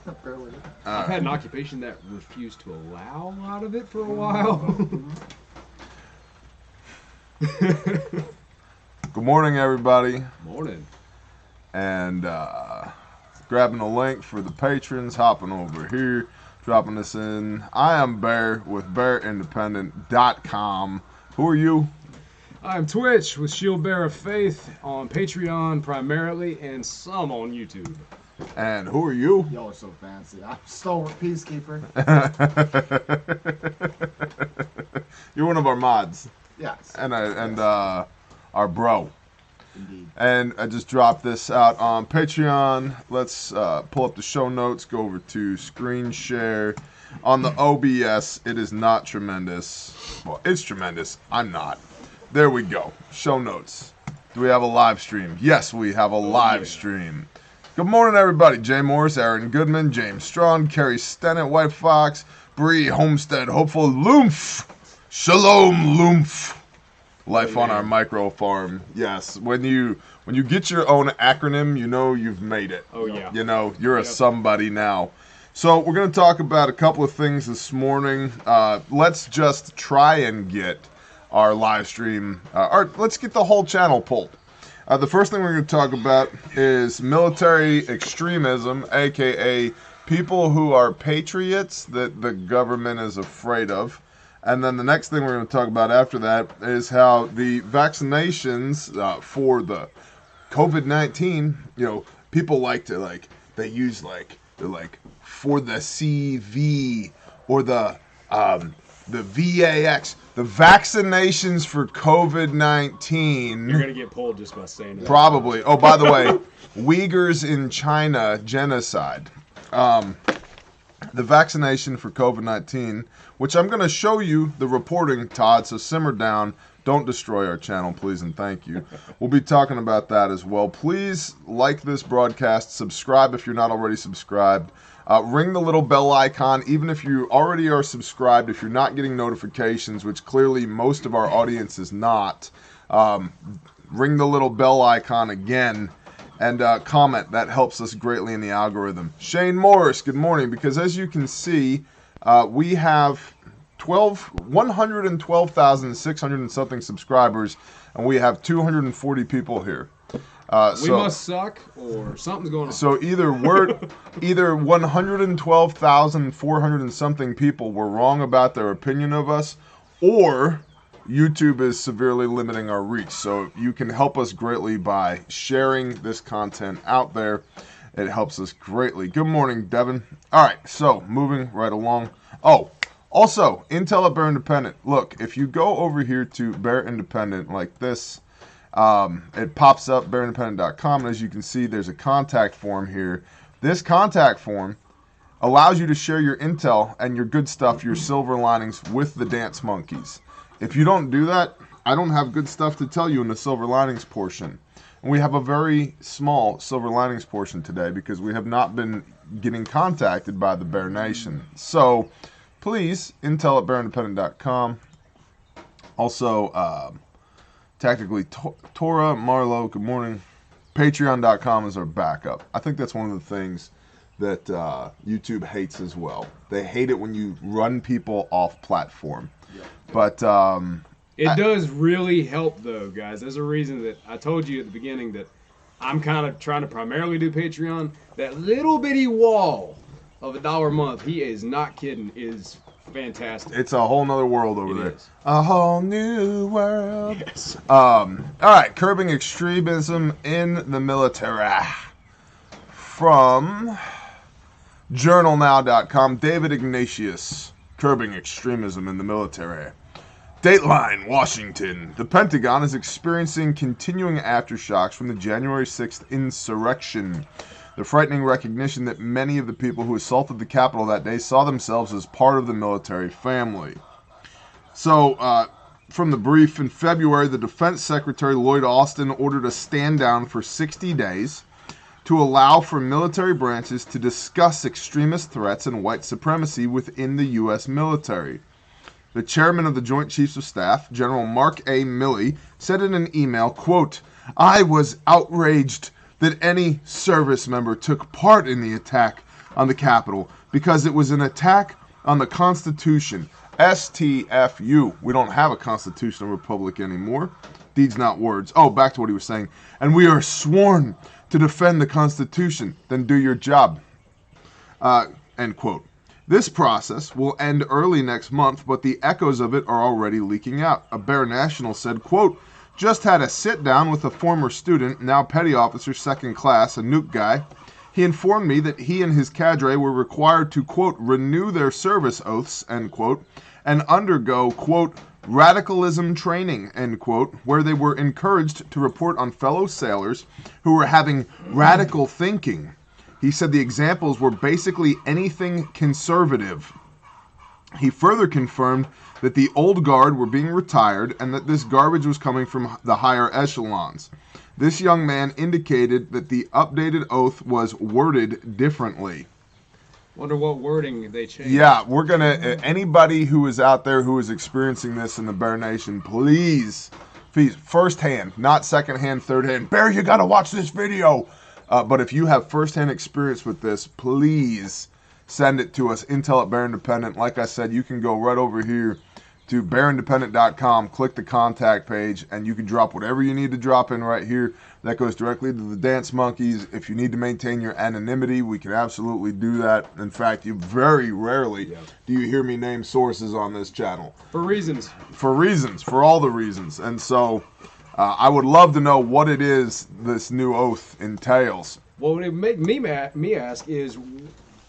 I've had an occupation that refused to allow a lot of it for a while. Good morning, everybody. Morning. And grabbing a link for the patrons, hopping over here, dropping this in. I am Bear with BearIndependent.com. Who are you? I'm Twitch with Shield Bearer of Faith on Patreon primarily and some on YouTube. And who are you? Y'all are so fancy. I'm Stalwart Peacekeeper. You're one of our mods. Yes. And our bro. Indeed. And I just dropped this out on Patreon. Let's pull up the show notes, go over to screen share. On the OBS, it is not tremendous. Well, it's tremendous. I'm not. There we go. Show notes. Do we have a live stream? Yes, we have a live stream. Good morning, everybody. Jay Morris, Aaron Goodman, James Strong, Kerry Stennett, White Fox, Bree, Homestead, Hopeful, Lumph, Shalom, Lumph. Life on our micro farm. Yes, when you get your own acronym, you know you've made it. Oh, yeah. You know, you're a somebody now. So we're going to talk about a couple of things this morning. Let's just try and get our live stream, or let's get the whole channel pulled. The first thing we're going to talk about is military extremism, aka people who are patriots that the government is afraid of. And then the next thing we're going to talk about after that is how the vaccinations for the COVID-19, you know, people like to they use they're for the CV or the VAKKS, the vaccinations for COVID-19. You're going to get pulled just by saying that. Probably. Oh, by the way, Uyghurs in China genocide. The vaccination for COVID-19, which I'm going to show you the reporting, Todd, so simmer down. Don't destroy our channel, please, and thank you. We'll be talking about that as well. Please like this broadcast. Subscribe if you're not already subscribed. Ring the little bell icon, even if you already are subscribed. If you're not getting notifications, which clearly most of our audience is not, ring the little bell icon again. And comment. That helps us greatly in the algorithm. Shane Morris, good morning. Because as you can see, we have 112,600 and something subscribers, and we have 240 people here. We must suck, or something's going on. So either 112,400 and something people were wrong about their opinion of us, or YouTube is severely limiting our reach. So you can help us greatly by sharing this content out there. It helps us greatly. Good morning, Devin. All right, so moving right along. Oh, also, Intel at Bear Independent. Look, if you go over here to Bear Independent like this, it pops up bearindependent.com, and as you can see, there's a contact form here. This contact form allows you to share your intel and your good stuff, your silver linings, with the dance monkeys. If you don't do that, I don't have good stuff to tell you in the silver linings portion. And we have a very small silver linings portion today because we have not been getting contacted by the Bear Nation. So please, intel at bearindependent.com. Also, tactically, Torah, Marlowe, good morning. Patreon.com is our backup. I think that's one of the things that YouTube hates as well. They hate it when you run people off platform. But it does really help, though, guys. There's a reason that I told you at the beginning that I'm kind of trying to primarily do Patreon. That little bitty wall of $1 a month, he is not kidding, is fantastic. It's a whole nother world over there. Is. A whole new world. Yes. All right, curbing extremism in the military. From journalnow.com, David Ignatius. Curbing extremism in the military. Dateline, Washington. The Pentagon is experiencing continuing aftershocks from the January 6th insurrection. The frightening recognition that many of the people who assaulted the Capitol that day saw themselves as part of the military family. So, from the brief, in February, the Defense Secretary Lloyd Austin ordered a stand down for 60 days to allow for military branches to discuss extremist threats and white supremacy within the U.S. military. The chairman of the Joint Chiefs of Staff, General Mark A. Milley, said in an email, quote, "I was outraged that any service member took part in the attack on the Capitol because it was an attack on the Constitution. STFU. We don't have a constitutional republic anymore. Deeds, not words. Oh, back to what he was saying. And we are sworn to defend the Constitution. Then do your job. End quote. This process will end early next month, but the echoes of it are already leaking out. A Bear National said, quote, just had a sit-down with a former student, now petty officer, second class, a nuke guy. He informed me that he and his cadre were required to, quote, renew their service oaths, end quote, and undergo, quote, radicalism training, end quote, where they were encouraged to report on fellow sailors who were having radical thinking. He said the examples were basically anything conservative. He further confirmed that the old guard were being retired and that this garbage was coming from the higher echelons. This young man indicated that the updated oath was worded differently. Wonder what wording they changed. Yeah, we're going to, anybody who is out there who is experiencing this in the Bear Nation, please, firsthand, not secondhand, thirdhand. Bear, you got to watch this video. But if you have firsthand experience with this, please send it to us, Intel at Bear Independent. Like I said, you can go right over here to bearindependent.com, click the contact page, and you can drop whatever you need to drop in right here. That goes directly to the Dance Monkeys. If you need to maintain your anonymity, we can absolutely do that. In fact, you very rarely do you hear me name sources on this channel. For reasons. For all the reasons. And so I would love to know what it is this new oath entails. What would make me ask is,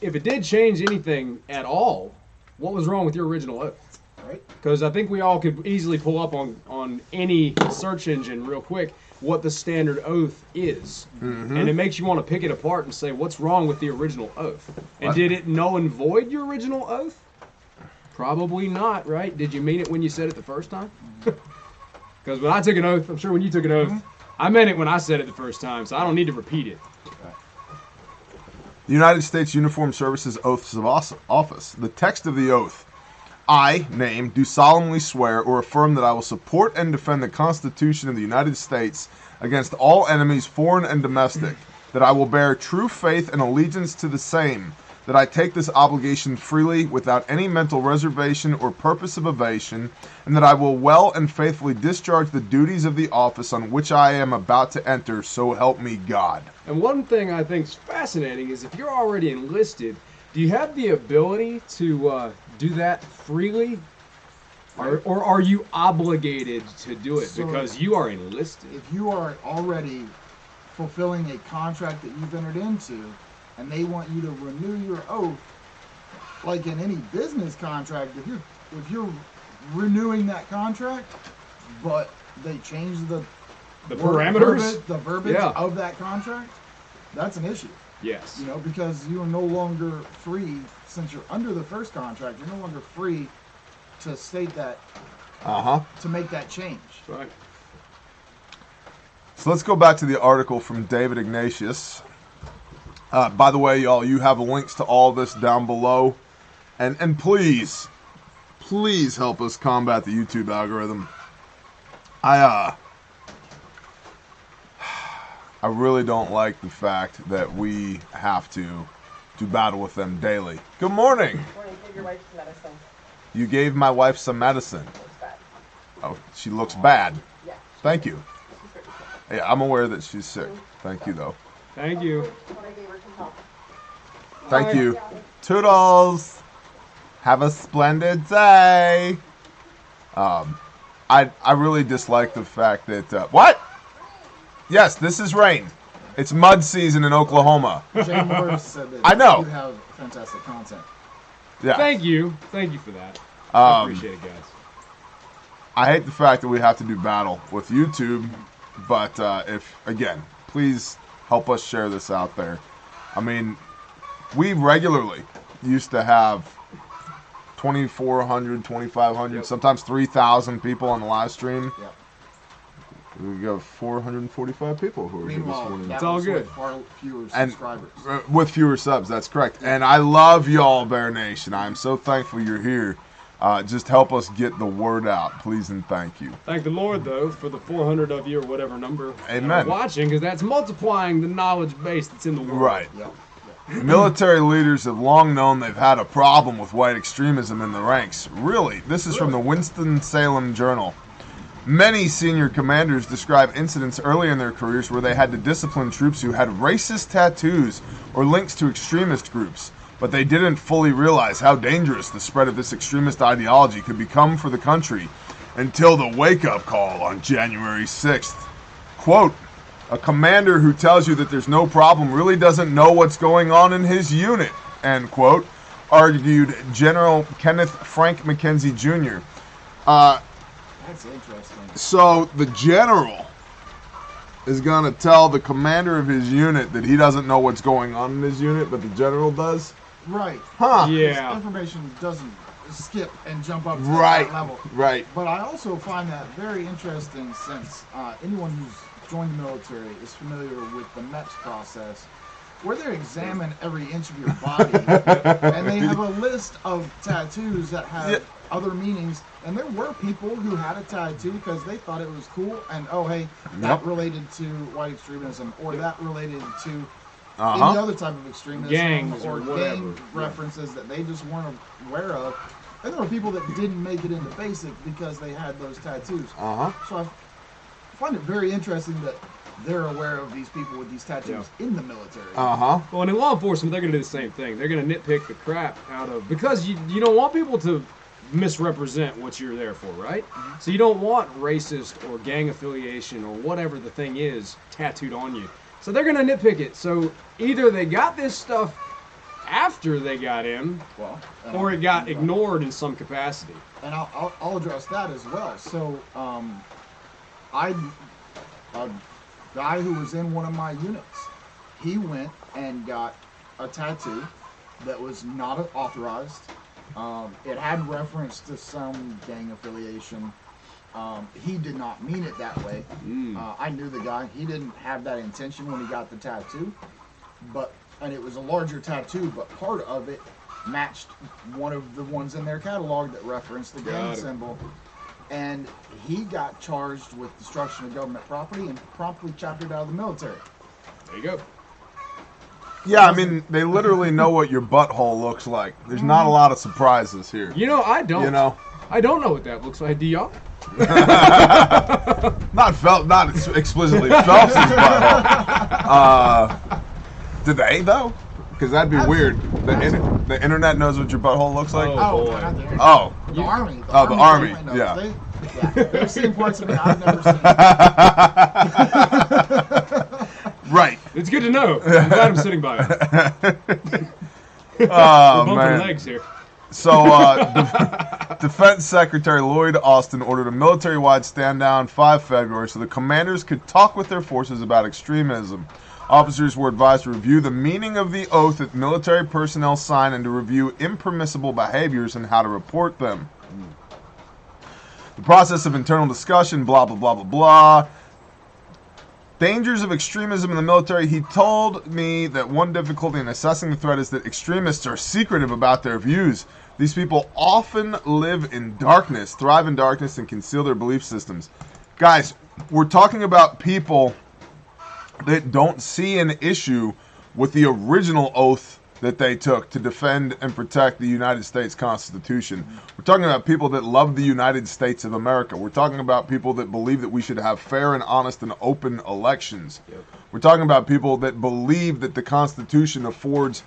if it did change anything at all, what was wrong with your original oath? Right? Because I think we all could easily pull up on any search engine real quick what the standard oath is. Mm-hmm. And it makes you want to pick it apart and say, what's wrong with the original oath? And did it null and void your original oath? Probably not, right? Did you mean it when you said it the first time? Because when I took an oath, I'm sure when you took an oath, I meant it when I said it the first time, so I don't need to repeat it. The United States Uniformed Services Oaths of Office. The text of the oath. I, name, do solemnly swear or affirm that I will support and defend the Constitution of the United States against all enemies, foreign and domestic, that I will bear true faith and allegiance to the same, that I take this obligation freely without any mental reservation or purpose of evasion, and that I will well and faithfully discharge the duties of the office on which I am about to enter, so help me God. And one thing I think is fascinating is if you're already enlisted, do you have the ability to do that freely? Or are you obligated to do it because you are enlisted? If you are already fulfilling a contract that you've entered into, and they want you to renew your oath, like in any business contract, if you're renewing that contract, but they change the parameters, the verbiage of that contract, that's an issue. Yes. You know, because you are no longer free, since you're under the first contract, you're no longer free to state that, to make that change. Right. So let's go back to the article from David Ignatius. By the way, y'all, you have links to all this down below. And please help us combat the YouTube algorithm. I really don't like the fact that we have to do battle with them daily. Good morning. Morning. Give your wife some medicine. You gave my wife some medicine. Looks bad. Oh, she looks bad. Yeah. Thank you. Yeah, I'm aware that she's sick. Thank you, though. Thank you. What I gave her can help. Thank you. Toodles. Have a splendid day. I really dislike the fact that what? Yes, this is rain. It's mud season in Oklahoma. Jay Morris said that I know. you have fantastic content. Yeah. Thank you for that. I appreciate it, guys. I hate the fact that we have to do battle with YouTube, but if again, please help us share this out there. I mean, we regularly used to have 2,400, 2,500, sometimes 3,000 people on the live stream. Yep. We got 445 people who are here this morning. It's all good. With far fewer And subscribers. with fewer subs, that's correct. And I love y'all, Bear Nation. I'm so thankful you're here. Just help us get the word out, please and thank you. Thank the Lord, though, for the 400 of you or whatever number Amen. that are watching, because that's multiplying the knowledge base that's in the world. Right. Yep. Military leaders have long known they've had a problem with white extremism in the ranks. Really? This is from the Winston-Salem Journal. Many senior commanders describe incidents early in their careers where they had to discipline troops who had racist tattoos or links to extremist groups, but they didn't fully realize how dangerous the spread of this extremist ideology could become for the country until the wake-up call on January 6th. Quote, a commander who tells you that there's no problem really doesn't know what's going on in his unit, end quote, argued General Kenneth Frank McKenzie Jr. That's interesting. So the general is going to tell the commander of his unit that he doesn't know what's going on in his unit, but the general does? Right. Huh. Yeah. This information doesn't skip and jump up to that level. Right. But I also find that very interesting since anyone who's joined the military is familiar with the MEPS process, where they examine every inch of your body, and they have a list of tattoos that have other meanings. And there were people who had a tattoo because they thought it was cool, and oh hey, that related to white extremism, or that related to any other type of extremism, gangs or whatever. gang references that they just weren't aware of. And there were people that didn't make it into basic because they had those tattoos. So I find it very interesting that they're aware of these people with these tattoos in the military. Well, and in law enforcement, they're going to do the same thing. They're going to nitpick the crap out of, because you don't want people to misrepresent what you're there for, right? So you don't want racist or gang affiliation or whatever the thing is tattooed on you. So they're going to nitpick it. So either they got this stuff after they got in, or it got ignored in some capacity. And I'll address that as well. So a guy who was in one of my units, he went and got a tattoo that was not authorized. It had reference to some gang affiliation. He did not mean it that way. I knew the guy. He didn't have that intention when he got the tattoo. And it was a larger tattoo, but part of it matched one of the ones in their catalog that referenced the gang symbol. And he got charged with destruction of government property and promptly chaptered out of the military. There you go. Yeah, I mean, they literally know what your butthole looks like. There's not a lot of surprises here. You know, I don't. You know? I don't know what that looks like. Do y'all? Not explicitly Phelps' butthole. Do they, though? Because that'd be weird. The internet knows what your butthole looks like? Oh, boy. Not there. Oh. The Army. The Army, knows. yeah. They've seen parts of me I've never seen. Right. It's good to know. I'm glad I'm sitting by it. Oh, Bumping man. legs here. So, Defense Secretary Lloyd Austin ordered a military-wide stand-down 5 February so the commanders could talk with their forces about extremism. Officers were advised to review the meaning of the oath that military personnel sign and to review impermissible behaviors and how to report them. The process of internal discussion, blah, blah, blah, blah, blah. Dangers of extremism in the military. He told me that one difficulty in assessing the threat is that extremists are secretive about their views. These people often live in darkness, thrive in darkness, and conceal their belief systems. Guys, we're talking about people that don't see an issue with the original oath that they took to defend and protect the United States Constitution. We're talking about people that love the United States of America. We're talking about people that believe that we should have fair and honest and open elections. We're talking about people that believe that the Constitution affords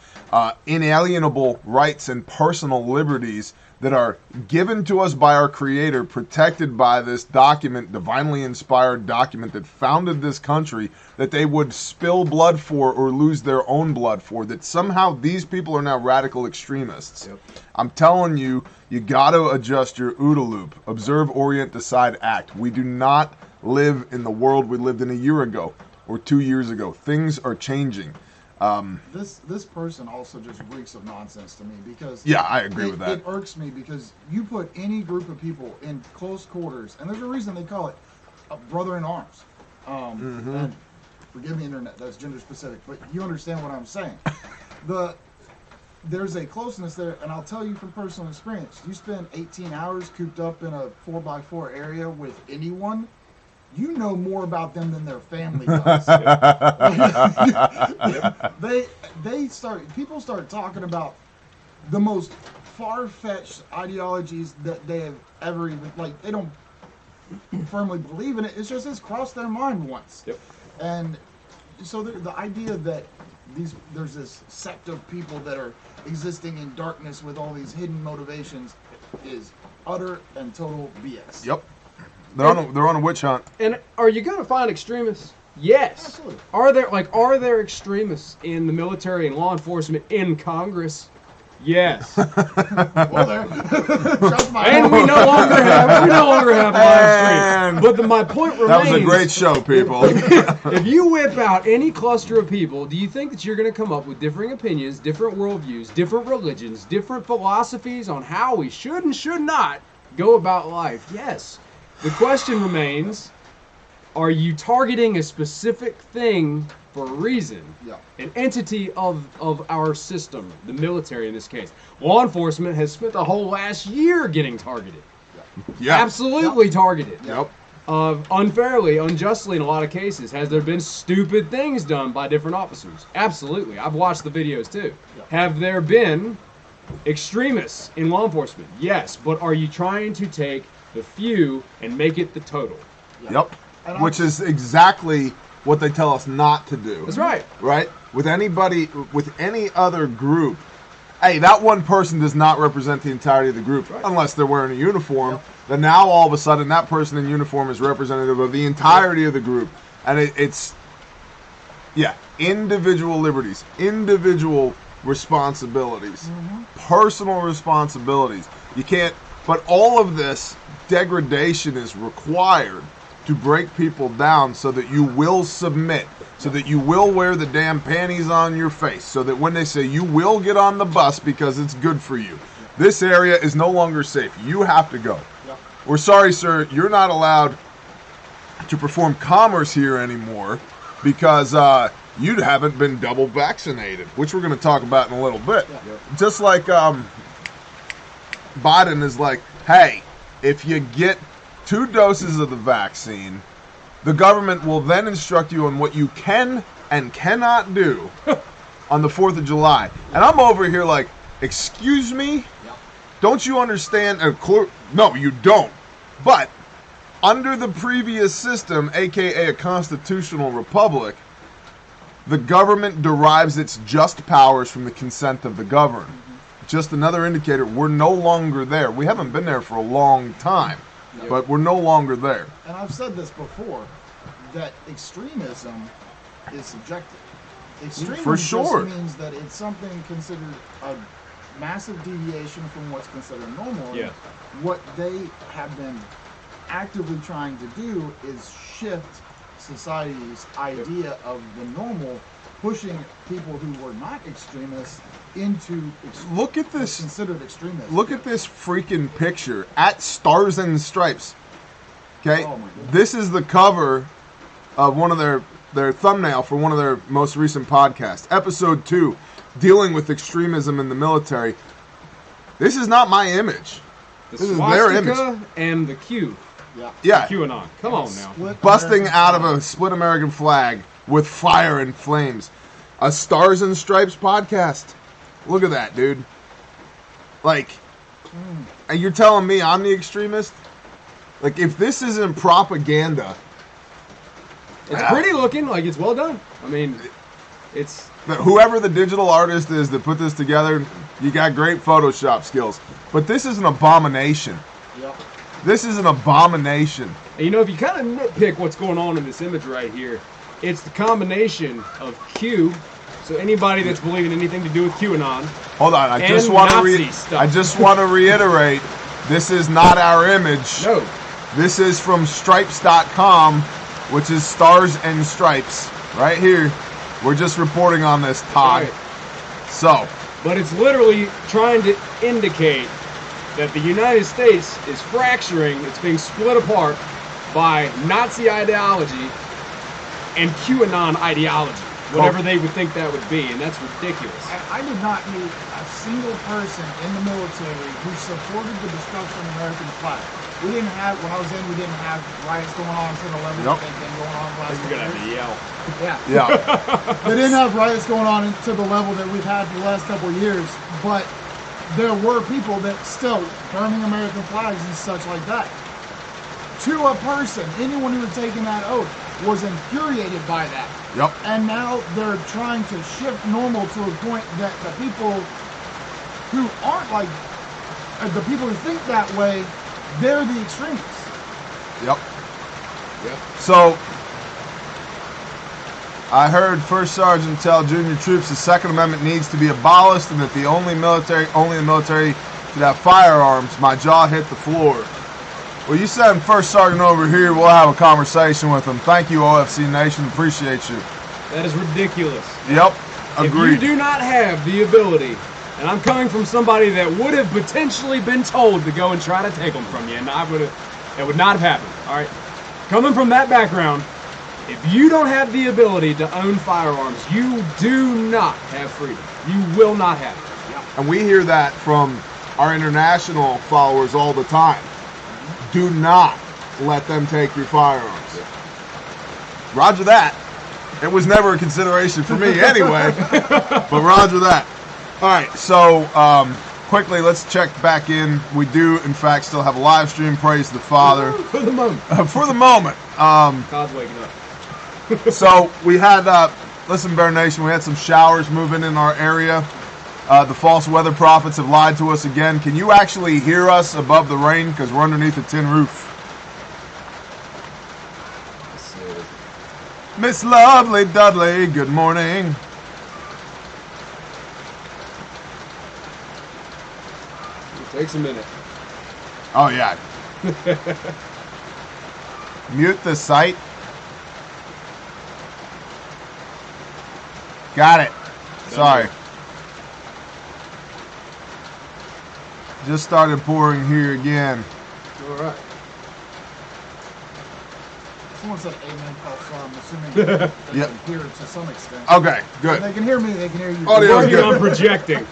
inalienable rights and personal liberties that are given to us by our Creator, protected by this document, divinely inspired document that founded this country, that they would spill blood for or lose their own blood for, that somehow these people are now radical extremists. I'm telling you, you got to adjust your OODA loop. Observe, orient, decide, act. We do not live in the world we lived in a year ago or 2 years ago. Things are changing. This person also just reeks of nonsense to me because I agree with that. It irks me because you put any group of people in close quarters, and there's a reason they call it a brother in arms. And forgive me, internet, that's gender specific, but you understand what I'm saying. There's a closeness there, and I'll tell you from personal experience. You spend 18 hours cooped up in a 4x4 area with anyone, you know more about them than their family does. People start talking about the most far-fetched ideologies that they have ever even, like, they don't firmly believe in it. It's just it's crossed their mind once. Yep. And so the idea that there's this sect of people that are existing in darkness with all these hidden motivations is utter and total BS. Yep. They're on a witch hunt. And are you going to find extremists? Yes. Absolutely. Are there extremists in the military and law enforcement in Congress? Yes. Well, there. Trust my And we no longer have live streams. But my point remains. That was a great show, people. If you whip out any cluster of people, do you think that you're going to come up with differing opinions, different worldviews, different religions, different philosophies on how we should and should not go about life? Yes. The question remains, are you targeting a specific thing for a reason? Yeah. An entity of our system, the military in this case. Law enforcement has spent the whole last year getting targeted. Yeah. Absolutely targeted. Yep. Unfairly, unjustly in a lot of cases. Has there been stupid things done by different officers? Absolutely. I've watched the videos too. Yeah. Have there been extremists in law enforcement? Yes. But are you trying to take the few and make it the total? Yep. Which is exactly what they tell us not to do. That's right. Right? With any other group, hey, that one person does not represent the entirety of the group, Right. unless they're wearing a uniform. Yep. Then now all of a sudden that person in uniform is representative of the entirety of the group. And it's individual liberties, individual responsibilities, personal responsibilities. You can't, but all of this degradation is required to break people down so that you will submit, so that you will wear the damn panties on your face, so that when they say you will get on the bus because it's good for you, this area is no longer safe. You have to go. Yep. We're sorry, sir, you're not allowed to perform commerce here anymore because you haven't been double vaccinated, which we're going to talk about in a little bit. Yeah. Just like Biden is like, hey, if you get 2 doses of the vaccine, the government will then instruct you on what you can and cannot do on the 4th of July. And I'm over here like, excuse me? Yep. Don't you understand? No, you don't. But under the previous system, aka a constitutional republic, the government derives its just powers from the consent of the governed. Just another indicator, we're no longer there. We haven't been there for a long time. But we're no longer there. And I've said this before, that extremism is subjective. Extremism For sure. just means that it's something considered a massive deviation from what's considered normal. Yeah. What they have been actively trying to do is shift society's idea of the normal, pushing people who were not extremists into Look at this. considered extremists. Look at this freaking picture at Stars and Stripes. Okay, Oh my goodness. this is the cover of one of their thumbnail for one of their most recent podcasts, episode 2, dealing with extremism in the military. This is not my image. The This is their image. swastika and the Q. Yeah. Yeah, QAnon. Come on now. Split busting American out of flag. a split American flag with fire and flames. A Stars and Stripes podcast. Look at that, dude. Like, and you're telling me I'm the extremist? Like, if this isn't propaganda, It's pretty looking, like it's well done. I mean, it's whoever the digital artist is that put this together, you got great Photoshop skills. But this is an abomination. Yep. This is an abomination. and you know, if you kind of nitpick what's going on in this image right here, it's the combination of Q. So anybody that's believing anything to do with QAnon, Hold on, I And just want Nazi to stuff. I just want to reiterate, this is not our image. no, This is from stripes.com, which is Stars and Stripes. Right here. We're just reporting on this, Todd. Right. So, but it's literally trying to indicate that the United States is fracturing, it's being split apart by Nazi ideology and QAnon ideology, whatever they would think that would be, and that's ridiculous. I did not meet a single person in the military who supported the destruction of the American flag. we didn't have, when I was in, we didn't have riots going on to the level that they've been going on the last We're gonna have to yell. Yeah. Yeah. They didn't have riots going on to the level that we've had for the last couple of years, but there were people that still burning American flags and such like that. To a person, anyone who had taken that oath was infuriated by that. Yep. And now they're trying to shift normal to a point that the people who aren't like, the people who think that way, they're the extremists. Yep. Yep. So, I heard First Sergeant tell junior troops the Second Amendment needs to be abolished and that only the military should have firearms. My jaw hit the floor. Well, you send First Sergeant over here, we'll have a conversation with him. Thank you, OFC Nation. Appreciate you. That is ridiculous. Yep. Agreed. If you do not have the ability, and I'm coming from somebody that would have potentially been told to go and try to take them from you, and it would not have happened. All right. Coming from that background, if you don't have the ability to own firearms, you do not have freedom. You will not have it. Yeah. And we hear that from our international followers all the time. Do not let them take your firearms. Roger that. It was never a consideration for me anyway, but roger that. All right, so quickly, let's check back in. We do, in fact, still have a live stream. Praise the Father. For the moment. For the moment. God's waking up. So we had, listen, Bear Nation, we had some showers moving in our area. The false weather prophets have lied to us again. Can you actually hear us above the rain? Because we're underneath a tin roof. Miss Lovely Dudley, good morning. It takes a minute. Oh, yeah. Mute the site. Got it. Sorry. Just started pouring here again. All right. Someone said amen, Paul, so I'm assuming they Yep. can hear it to some extent. Okay, If good. they can hear me, they can hear you. Audio Working good. on projecting.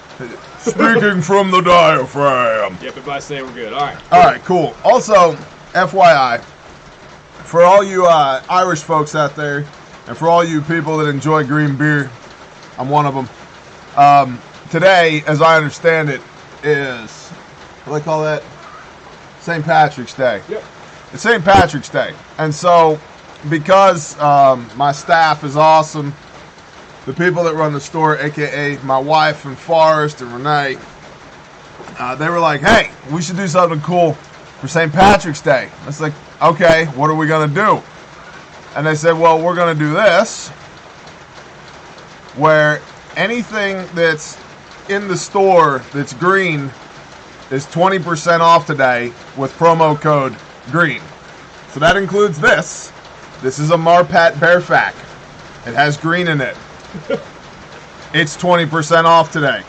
Speaking from the diaphragm. Yep, if I say we're good. All right. All right, cool. Also, FYI, for all you Irish folks out there, and for all you people that enjoy green beer, I'm one of them. Today, as I understand it, is, what do they call that? St. Patrick's Day. Yep. It's St. Patrick's Day. And so, because my staff is awesome, the people that run the store, a.k.a. my wife and Forrest and Renee, they were like, hey, we should do something cool for St. Patrick's Day. I was like, okay, what are we going to do? And they said, well, we're going to do this, where anything that's in the store that's green is 20% off today with promo code GREEN. So that includes this. This is a Marpat Bear Fack. It has green in it. It's 20% off today.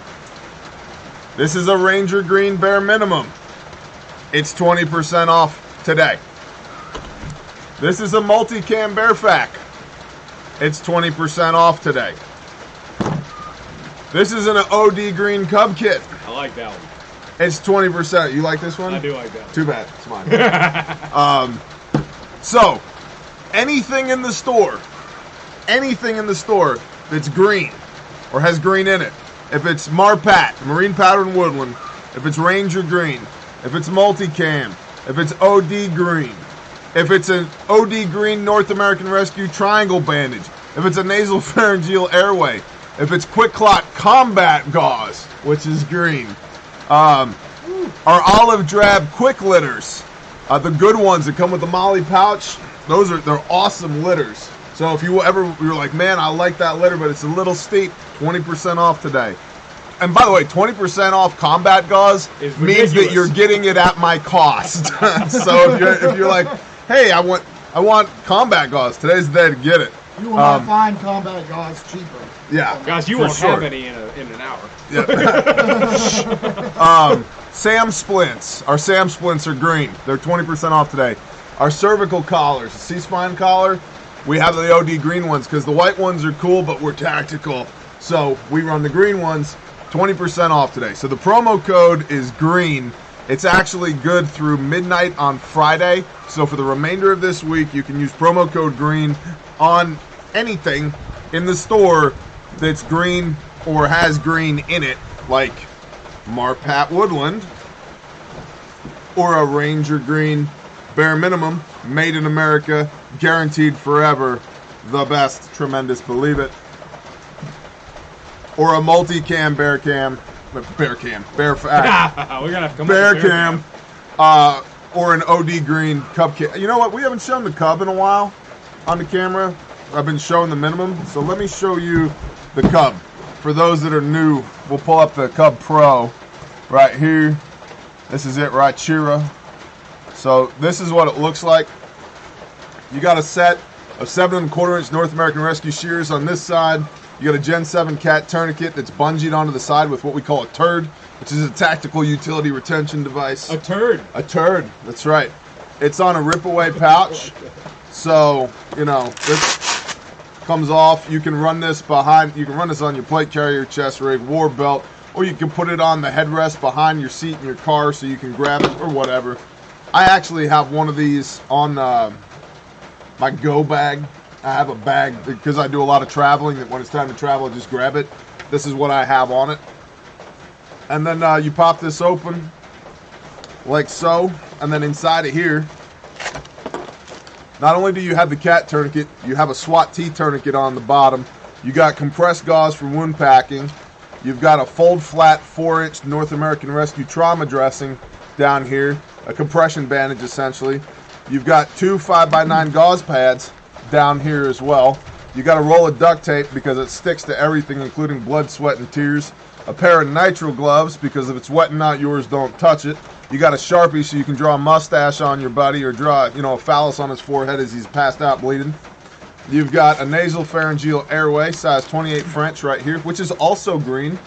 This is a Ranger Green Bear Minimum. It's 20% off today. This is a Multicam Bear Fack. It's 20% off today. This is an OD Green Cub Kit. I like that one. It's 20%. You like this one? I do like that one. Too bad. It's mine. So, anything in the store that's green or has green in it, if it's Marpat, Marine Pattern Woodland, if it's Ranger Green, if it's Multicam, if it's OD Green, if it's an OD Green North American Rescue Triangle Bandage, if it's a nasal pharyngeal airway, if it's Quick Clot Combat Gauze, which is green, our olive drab quick litters, the good ones that come with the Molly pouch, they're awesome litters. So if you're like, man, I like that litter, but it's a little steep, 20% off today. And by the way, 20% off combat gauze means that you're getting it at my cost. So if you're like, hey, I want combat gauze, today's the day to get it. You will not find combat gauze cheaper. Yeah. Guys, you for won't sure. have any in an hour. Sam Splints. Our Sam Splints are green. They're 20% off today. Our cervical collars, the C-spine collar, we have the OD green ones because the white ones are cool, but we're tactical. So we run the green ones, 20% off today. So the promo code is green. It's actually good through midnight on Friday. So for the remainder of this week, you can use promo code GREEN on anything in the store that's green or has green in it, like Marpat Woodland or a Ranger Green, bare minimum, made in America, guaranteed forever, the best, tremendous, believe it. Or a multi-cam bear cam. Bear cam. Bear fact. We're gonna have to come Bear up with cam. Or an OD green cub kit. You know what? We haven't shown the cub in a while on the camera. I've been showing the minimum. So let me show you the cub. For those that are new, we'll pull up the Cub Pro right here. This is it right here. So this is what it looks like. You got a set of 7 1/4-inch North American Rescue shears on this side. You got a Gen 7 cat tourniquet that's bungeed onto the side with what we call a turd, which is a tactical utility retention device. A turd. A turd, that's right. It's on a rip-away pouch. So, you know, this comes off. You can run this behind, you can run this on your plate carrier, chest rig, war belt, or you can put it on the headrest behind your seat in your car so you can grab it or whatever. I actually have one of these on my go bag. I have a bag because I do a lot of traveling that when it's time to travel, I just grab it. This is what I have on it. And then you pop this open like so, and then inside of here, not only do you have the cat tourniquet, you have a SWAT T tourniquet on the bottom. You got compressed gauze for wound packing. You've got a fold flat 4-inch North American Rescue trauma dressing down here, a compression bandage essentially. You've got 2 5x9 gauze pads down here as well. You got a roll of duct tape because it sticks to everything, including blood, sweat, and tears. A pair of nitrile gloves because if it's wet and not yours, don't touch it. You got a Sharpie so you can draw a mustache on your buddy or draw, you know, a phallus on his forehead as he's passed out bleeding. You've got a nasal pharyngeal airway, size 28 French right here, which is also green.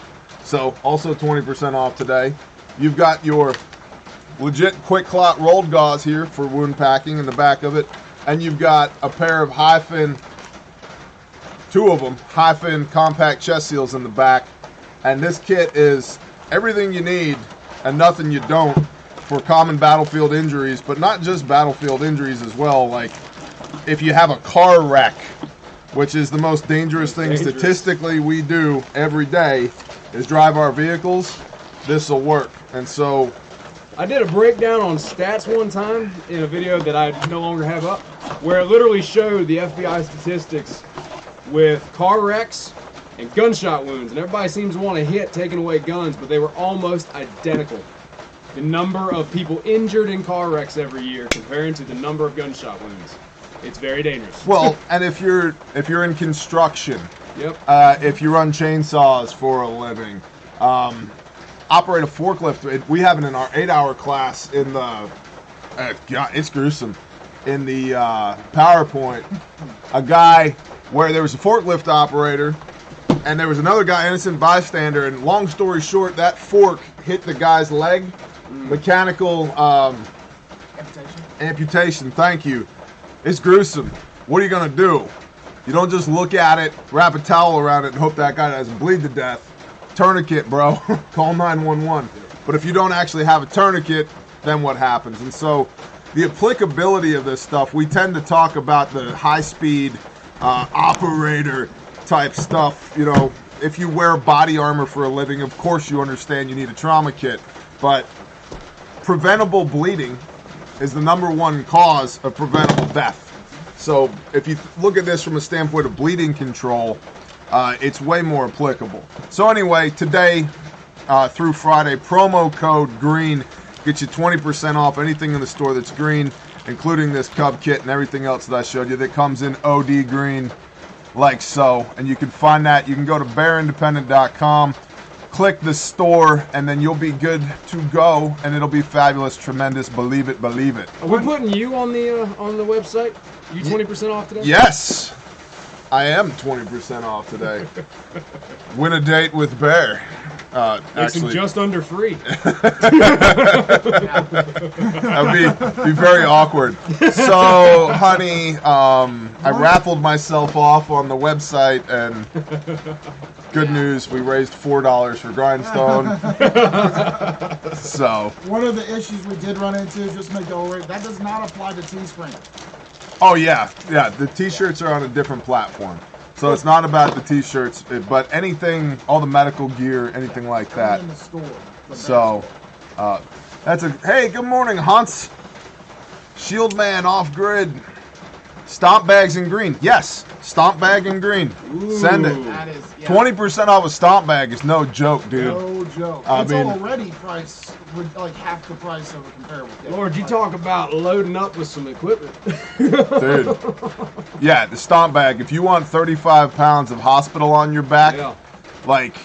So also 20% off today. You've got your legit quick clot rolled gauze here for wound packing in the back of it. And you've got a pair of high-fin, 2 of them, high-fin compact chest seals in the back. And this kit is everything you need and nothing you don't for common battlefield injuries, but not just battlefield injuries as well. Like if you have a car wreck, which is the most dangerous thing statistically we do every day, is drive our vehicles, this will work. And so I did a breakdown on stats one time in a video that I no longer have up, where it literally showed the FBI statistics with car wrecks and gunshot wounds, and everybody seems to want to hit taking away guns, but they were almost identical. The number of people injured in car wrecks every year comparing to the number of gunshot wounds. It's very dangerous. Well, and if you're in construction, Yep. If you run chainsaws for a living, operate a forklift. We have it in our 8-hour class in the, God, it's gruesome. In the PowerPoint, a guy where there was a forklift operator and there was another guy, innocent bystander, and long story short, that fork hit the guy's leg. Mechanical amputation, thank you. It's gruesome. What are you going to do? You don't just look at it, wrap a towel around it, and hope that guy doesn't bleed to death. Tourniquet, bro. Call 911. But if you don't actually have a tourniquet, then what happens? And so the applicability of this stuff, we tend to talk about the high-speed operator type stuff. You know, if you wear body armor for a living, of course you understand you need a trauma kit. But preventable bleeding is the #1 cause of preventable death. So if you look at this from a standpoint of bleeding control, it's way more applicable. So anyway, today through Friday, promo code GREEN gets you 20% off anything in the store that's green, including this cub kit and everything else that I showed you that comes in OD green, like so. And you can find that. You can go to bearindependent.com, click the store, and then you'll be good to go, and it'll be fabulous, tremendous, believe it, believe it. Are we putting you on the website? You 20% off today? Yes, I am 20% off today. Win a date with Bear. Makes him just under free. That'd be very awkward. So, honey, I raffled myself off on the website, and good news, we raised $4 for Grindstone. So, One of the issues we did run into, just to make y'all aware, that does not apply to Teespring. oh yeah, the t-shirts are on a different platform. So it's not about the t-shirts, but anything, all the medical gear, anything like that. In the store. So, that's a, hey, good morning, Hans. Shield Man off grid. Stomp bags in green. Yes, stomp bag in green. Ooh. Send it. That is, yeah, 20% off a stomp bag is no joke, dude. no joke. I It's mean- already priced like half the price of a comparable kit. Lord, you talk about loading up with some equipment. Dude. Yeah, the stomp bag. If you want 35 pounds of hospital on your back, Yeah. like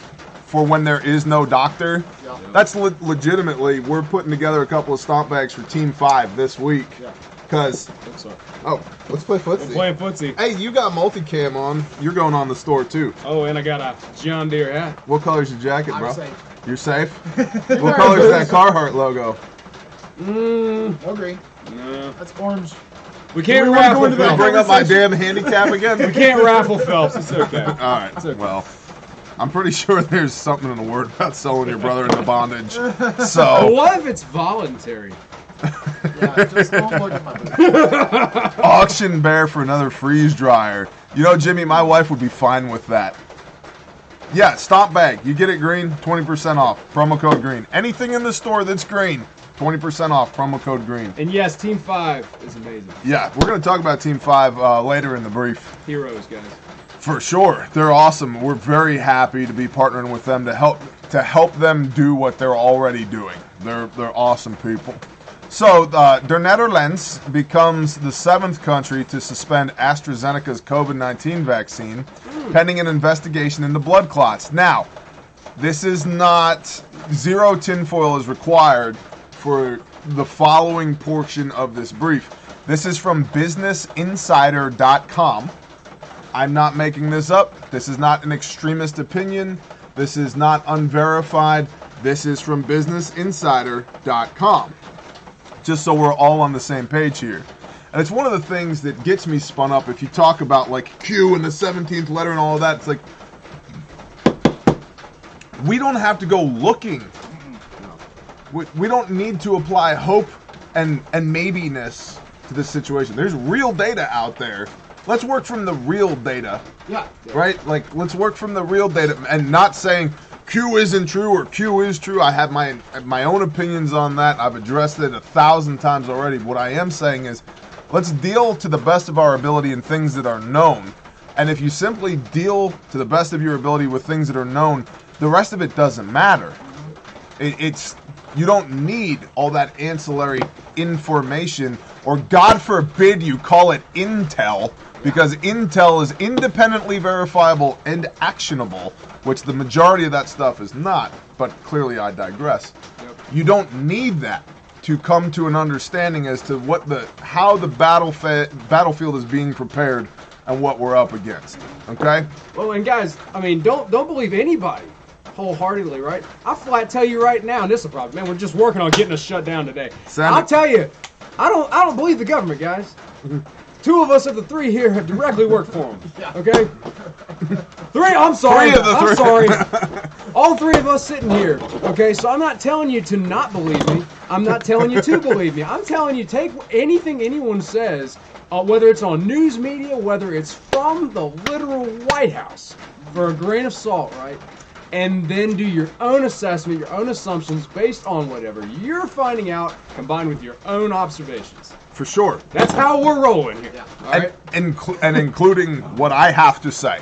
for when there is no doctor, Yeah. that's legitimately, we're putting together a couple of stomp bags for Team 5 this week. Yeah. Because, I'm sorry. oh, let's play We're footsie. playing footsie. Hey, you got multicam on. You're going on the store too. Oh, and I got a John Deere hat. What color's your jacket, bro? I'm safe. You're safe? What color's that Carhartt logo? No green. No. That's orange. We can't we wanna raffle go into that Phelps. Bring up my damn handicap again? We can't raffle Phelps. It's okay. All right. okay. Well, I'm pretty sure there's something in the word about selling your brother into bondage. But So, what if it's voluntary? Yeah, just don't look at my boots. auction bear for another freeze dryer. You know, Jimmy, my wife would be fine with that. Yeah, stomp bag. You get it green, 20% off. Promo code green. Anything in the store that's green, 20% off. Promo code green. And yes, Team 5 is amazing. Yeah, we're going to talk about Team 5 later in the brief. Heroes, guys. For sure. They're awesome. We're very happy to be partnering with them to help them do what they're already doing. They're awesome people. So, the Netherlands becomes the 7th country to suspend AstraZeneca's COVID-19 vaccine, pending an investigation into blood clots. Now, this is not, zero tinfoil is required for the following portion of this brief. This is from businessinsider.com. I'm not making this up. This is not an extremist opinion. This is not unverified. This is from businessinsider.com. Just so we're all on the same page here. And it's one of the things that gets me spun up. If you talk about like Q and the 17th letter and all of that, it's like, we don't have to go looking. We don't need to apply hope and maybe-ness to this situation. There's real data out there. Let's work from the real data. Yeah. Right? Like, let's work from the real data and not saying Q isn't true or Q is true. I have my own opinions on that. I've addressed it 1,000 times already. What I am saying is, let's deal to the best of our ability in things that are known. And if you simply deal to the best of your ability with things that are known, the rest of it doesn't matter. You don't need all that ancillary information, or God forbid you call it intel, because intel is independently verifiable and actionable, which the majority of that stuff is not, but clearly I digress. Yep. You don't need that to come to an understanding as to how the battlefield is being prepared and what we're up against. Okay? Well, and guys, I mean, don't believe anybody wholeheartedly, right? I flat tell you right now, and this is a problem, man. We're just working on getting us shut down today. I'll tell you, I don't believe the government, guys. 2 of us of the 3 here have directly worked for them. Okay? 3. I'm sorry. 3 of the 3. I'm sorry. All 3 of us sitting here. Okay, so I'm not telling you to not believe me. I'm not telling you to believe me. I'm telling you, take anything anyone says, whether it's on news media, whether it's from the literal White House, for a grain of salt, right? And then do your own assessment, your own assumptions based on whatever you're finding out, combined with your own observations. For sure. That's how we're rolling here. All right? And including what I have to say.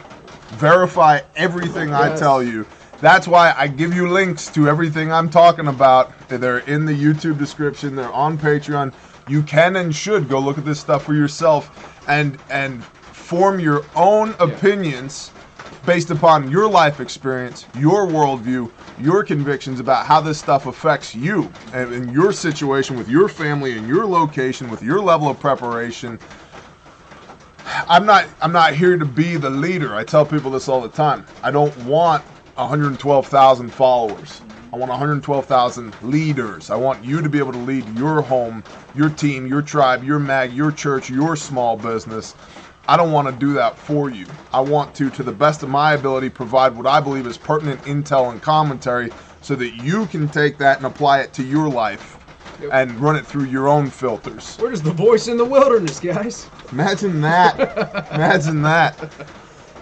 Verify everything I tell you. That's why I give you links to everything I'm talking about. They're in the YouTube description. They're on Patreon. You can and should go look at this stuff for yourself and form your own opinions based upon your life experience, your worldview, your convictions about how this stuff affects you and in your situation with your family and your location with your level of preparation. I'm not here to be the leader. I tell people this all the time. I don't want 112,000 followers. I want 112,000 leaders. I want you to be able to lead your home, your team, your tribe, your mag, your church, your small business. I don't want to do that for you. I want to the best of my ability, provide what I believe is pertinent intel and commentary so that you can take that and apply it to your life and run it through your own filters. We're just the voice in the wilderness, guys. Imagine that. Imagine that.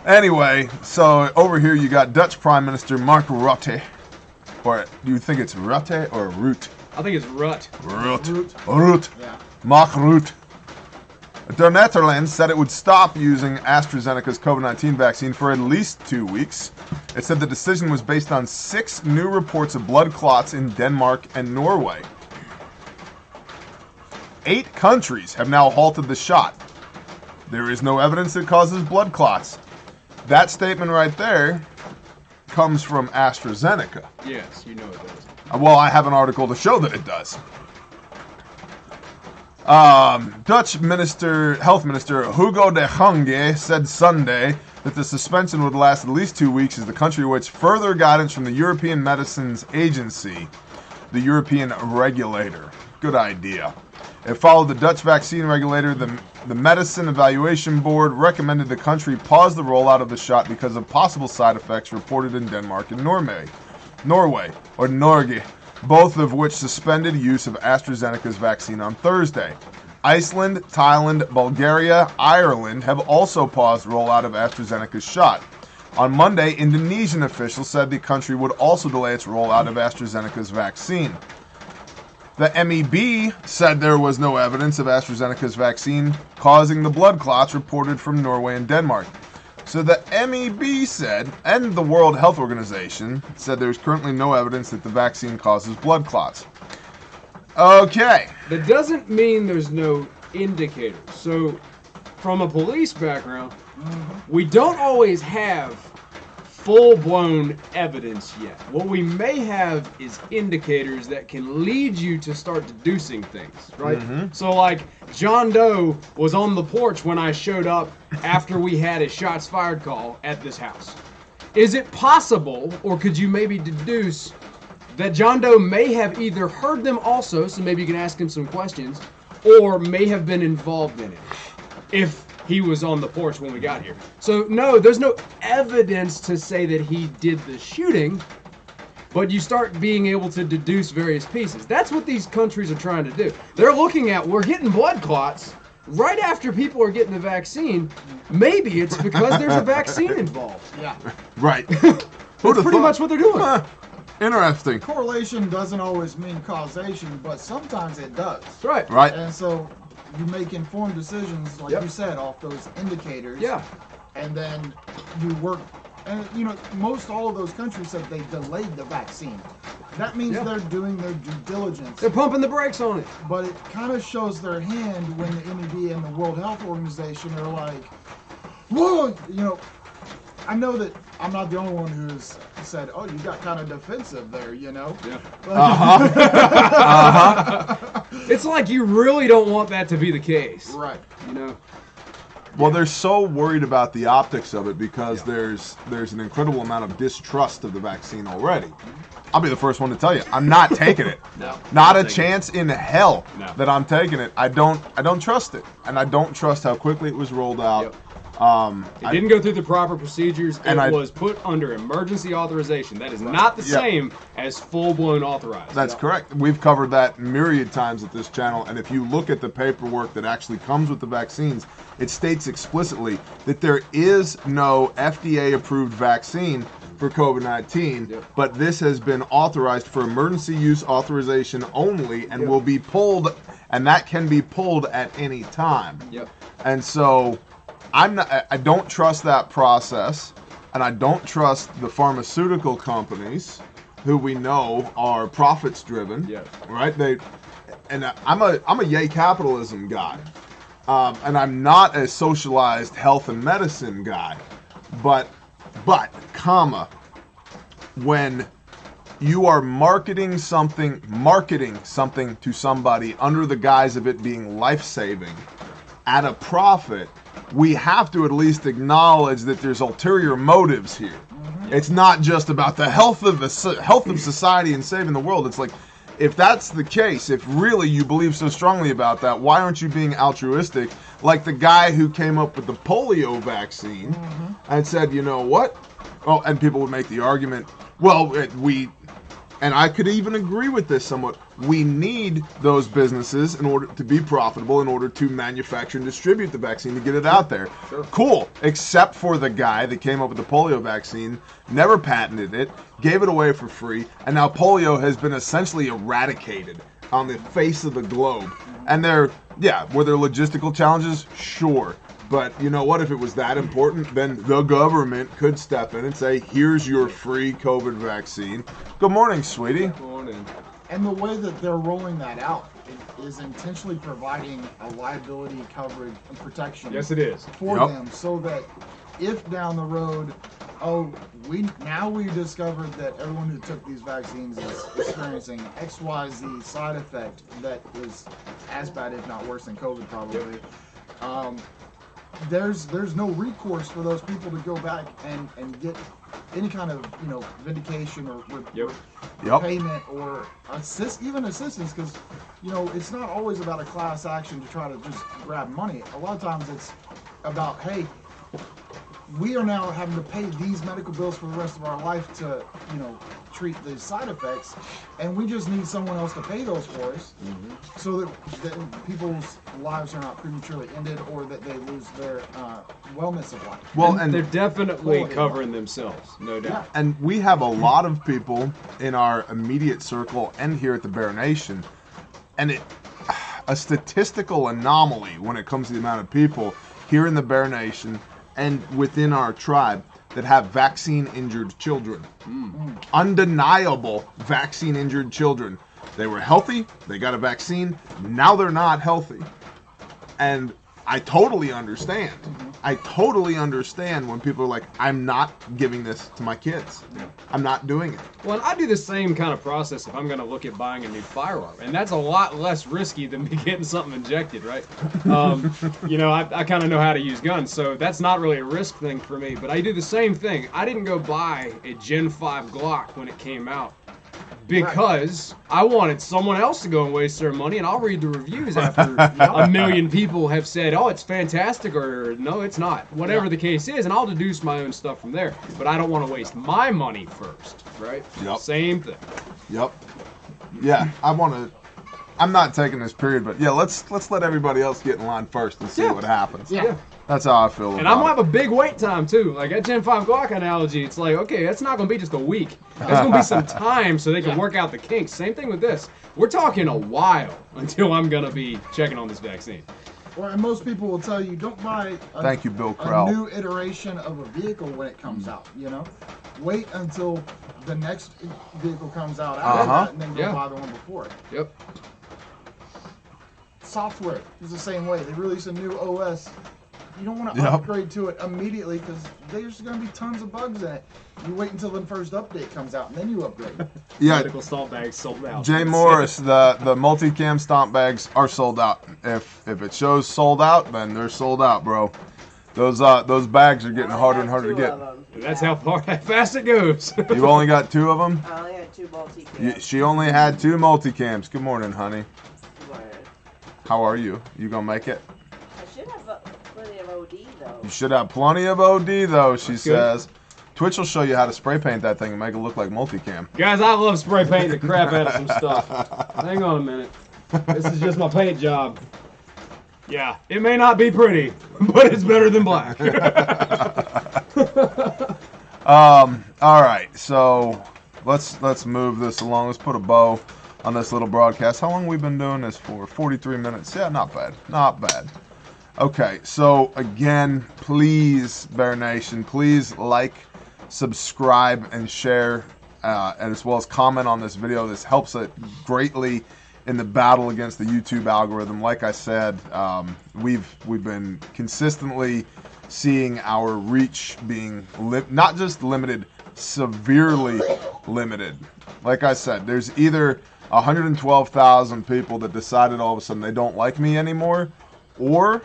Anyway, so over here you got Dutch Prime Minister Mark Rutte. Or do you think it's Rutte or Rutte? I think it's Rut. Rutte. Yeah. Mark Rutte. The Netherlands said it would stop using AstraZeneca's COVID-19 vaccine for at least 2 weeks. It said the decision was based on 6 new reports of blood clots in Denmark and Norway. 8 countries have now halted the shot. There is no evidence it causes blood clots. That statement right there comes from AstraZeneca. Yes, you know it does. Well, I have an article to show that it does. Dutch Health Minister Hugo de Jonge said Sunday that the suspension would last at least 2 weeks as the country awaits further guidance from the European Medicines Agency, the European regulator. Good idea. It followed the Dutch vaccine regulator. The Medicine Evaluation Board recommended the country pause the rollout of the shot because of possible side effects reported in Denmark and Norway, both of which suspended use of AstraZeneca's vaccine on Thursday. Iceland, Thailand, Bulgaria, Ireland have also paused rollout of AstraZeneca's shot. On Monday, Indonesian officials said the country would also delay its rollout of AstraZeneca's vaccine. The MEB said there was no evidence of AstraZeneca's vaccine causing the blood clots reported from Norway and Denmark. So the MEB said, and the World Health Organization said there's currently no evidence that the vaccine causes blood clots. Okay. That doesn't mean there's no indicators. So, from a police background, we don't always have full-blown evidence yet. What we may have is indicators that can lead you to start deducing things, right? So like, John Doe was on the porch when I showed up after we had a shots fired call at this house. Is it possible, or could you maybe deduce that John Doe may have either heard them also, so maybe you can ask him some questions, or may have been involved in it, if he was on the porch when we got here. So no, there's no evidence to say that he did the shooting, but you start being able to deduce various pieces. That's what these countries are trying to do. They're looking at, we're hitting blood clots right after people are getting the vaccine. Maybe it's because there's a vaccine involved. Yeah. Right. That's pretty much what they're doing. Interesting. Correlation doesn't always mean causation, but sometimes it does. That's right. Right. And so you make informed decisions, like you said, off those indicators. Yeah. And then you work. And, you know, most all of those countries said they delayed the vaccine. That means they're doing their due diligence. They're pumping the brakes on it. But it kind of shows their hand when the MEB and the World Health Organization are like, whoa, you know, I know that I'm not the only one who's said, oh, you got kind of defensive there, you know? Yeah. Uh-huh. It's like you really don't want that to be the case. Right. You know? Well, they're so worried about the optics of it because there's an incredible amount of distrust of the vaccine already. I'll be the first one to tell you, I'm not taking it. No. Not a chance in hell No. that I'm taking it. I don't trust it, and I don't trust how quickly it was rolled out. Yep. It didn't go through the proper procedures. It was put under emergency authorization. That is not the same as full-blown authorized. That's correct. We've covered that myriad times at this channel, and if you look at the paperwork that actually comes with the vaccines, it states explicitly that there is no FDA-approved vaccine for COVID-19, but this has been authorized for emergency use authorization only and will be pulled, and that can be pulled at any time. Yep. And so I don't trust that process, and I don't trust the pharmaceutical companies who we know are profits driven. Yeah. Right? I'm a yay capitalism guy. And I'm not a socialized health and medicine guy. But when you are marketing something to somebody under the guise of it being life-saving at a profit, we have to at least acknowledge that there's ulterior motives here. It's not just about the health of society and saving the world. It's like, if that's the case, if really you believe so strongly about that, why aren't you being altruistic? Like the guy who came up with the polio vaccine and said, you know what? Oh, and people would make the argument, well, and I could even agree with this somewhat, we need those businesses in order to be profitable, in order to manufacture and distribute the vaccine to get it out there. Sure. Cool, except for the guy that came up with the polio vaccine, never patented it, gave it away for free, and now polio has been essentially eradicated on the face of the globe. And were there logistical challenges? Sure. But you know what? If it was that important, then the government could step in and say, here's your free COVID vaccine. Good morning, sweetie. Good morning. And the way that they're rolling that out is intentionally providing a liability coverage and protection Yes, it is. for Yep. them, so that if down the road, we discovered that everyone who took these vaccines is experiencing XYZ side effect that is as bad, if not worse than COVID probably. There's no recourse for those people to go back and get any kind of vindication or payment or even assistance, because it's not always about a class action to try to just grab money. A lot of times it's about, hey, we are now having to pay these medical bills for the rest of our life to treat the side effects, and we just need someone else to pay those for us, so that people's lives are not prematurely ended, or that they lose their wellness of life. Well, And they're definitely covering themselves, no doubt. Yeah. And we have a lot of people in our immediate circle and here at the Bear Nation, and a statistical anomaly when it comes to the amount of people here in the Bear Nation and within our tribe that have vaccine-injured children. Undeniable vaccine-injured children. They were healthy, they got a vaccine, now they're not healthy. And I totally understand. I totally understand when people are like, I'm not giving this to my kids. Yeah. I'm not doing it. Well, and I do the same kind of process if I'm going to look at buying a new firearm, and that's a lot less risky than me getting something injected, right? I kind of know how to use guns, so that's not really a risk thing for me. But I do the same thing. I didn't go buy a Gen 5 Glock when it came out, because I wanted someone else to go and waste their money, and I'll read the reviews after a million people have said, oh, it's fantastic, or no, it's not. Whatever the case is, and I'll deduce my own stuff from there. But I don't want to waste my money first, right? Yep. Same thing. Yep. Yeah, I'm not taking this period, but yeah, let's let everybody else get in line first and see what happens. Yeah. That's how I feel about it. And I'm going to have a big wait time, too. Like that Gen 5 Glock analogy, it's like, okay, that's not going to be just a week. There's going to be some time so they can work out the kinks. Same thing with this. We're talking a while until I'm going to be checking on this vaccine. Well, and most people will tell you, don't buy Thank you, Bill a Krell. new iteration of a vehicle when it comes out, Wait until the next vehicle comes out after that, and then go buy the one before it. Yep. Software is the same way. They release a new OS. You don't want to upgrade to it immediately, because there's going to be tons of bugs in it. You wait until the first update comes out, and then you upgrade. Yeah, Medical salt bags sold out. Jay Morris, the multicam stomp bags are sold out. If it shows sold out, then they're sold out, bro. Those bags are getting harder and harder to get. That's how fast it goes. You've only got 2 of them? I only had 2 multi-cams. She only had 2 multicams. Good morning, honey. But How are you? You gonna make it? I should have plenty of OD though. You should have plenty of OD though, she That's good. says. Twitch will show you how to spray paint that thing and make it look like multicam. Guys, I love spray painting the crap out of some stuff. Hang on a minute. This is just my paint job. Yeah, it may not be pretty, but it's better than black. All right, so let's move this along. Let's put a bow on this little broadcast. How long have we been doing this for? 43 minutes. Yeah, not bad. Not bad. Okay, so again, please, Bear Nation, please like, subscribe, and share, and as well as comment on this video. This helps it greatly in the battle against the YouTube algorithm. Like I said, we've been consistently seeing our reach being not just limited, severely limited. Like I said, there's either 112,000 people that decided all of a sudden they don't like me anymore, or